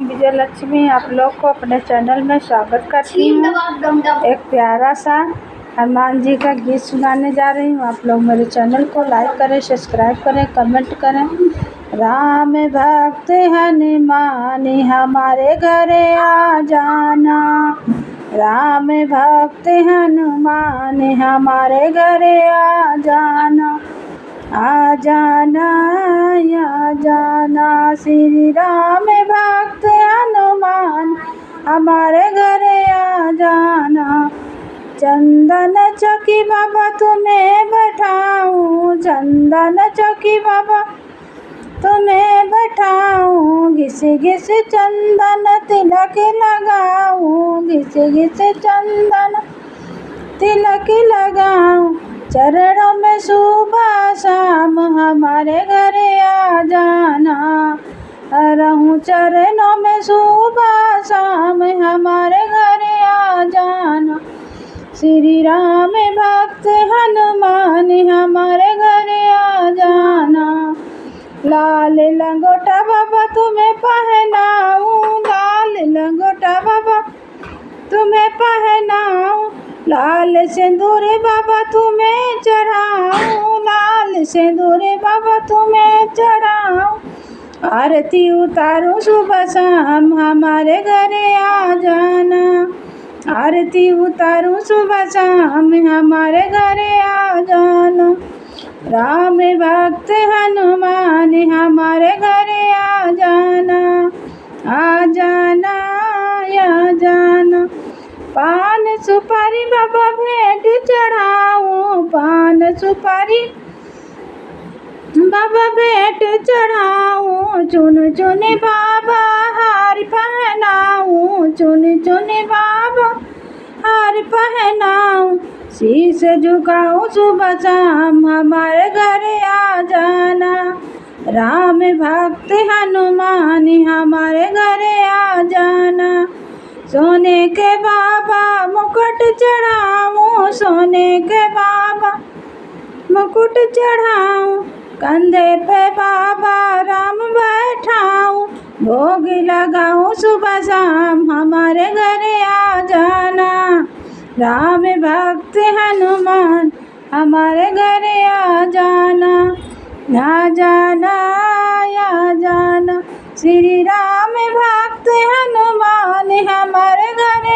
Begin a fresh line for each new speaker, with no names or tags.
विजय लक्ष्मी आप लोग को अपने चैनल में स्वागत करती हूँ। एक प्यारा सा हनुमान जी का गीत सुनाने जा रही हूँ। आप लोग मेरे चैनल को लाइक करें, सब्सक्राइब करें, कमेंट करें। राम भक्त हनुमान हमारे घरे आ जाना, राम भक्त हनुमान हमारे घरे आ जाना, आ जाना आ जाना। श्री राम भक्त हनुमान हमारे घरे आ जाना। चंदन चौकी बाबा तुम्हें बैठाऊं, चंदन चौकी बाबा तुम्हें बैठाऊं। घिस घिस चंदन तिलक लगाऊं, घिस घिस चंदन तिलक लगाऊं। चरणों में सुबह शाम हमारे घरे आ जाना, रहूं चरणों में सुबह शाम हमारे घरे आ जाना। श्री राम भक्त हनुमान हमारे घरे आ जाना। लाल लंगोटा बाबा तुम्हें पहनाऊं, लाल लंगोटा बाबा तुम्हें पहनाऊं। लाल सिंदूर बाबा तुम्हें चढ़ाऊं, लाल सिंदूर बाबा तुम्हें चढ़ाऊं। आरती उतारूं सुबह शाम हमारे घरे आ जाना, आरती उतारूं सुबह शाम हमारे घरे आ जाना। राम भक्त हनुमान हमारे घरे आ जाना, आ जाना आ जाना। पान सुपारी बाबा भेंट चढ़ाऊं, पान सुपारी बाबा भेंट चढ़ाऊं। चुन चुन बाबा हार पहनाऊं, चुन चुन बाबा हार पहनाऊं। शीश झुकाऊं सुबह शाम हमारे घरे आ जाना, राम भक्त हनुमान हमारे घरे आ जाना। सोने के बाबा मुकुट चढ़ाऊं, सोने के बाबा मुकुट चढ़ाऊं। कंधे पे बाबा राम बैठाऊं, भोग लगाऊं सुबह शाम हमारे घरे आ जाना। राम भक्त हनुमान हमारे घरे आ जाना, आ जाना आ जाना। श्री राम भक्त हनुमान हमारे घरे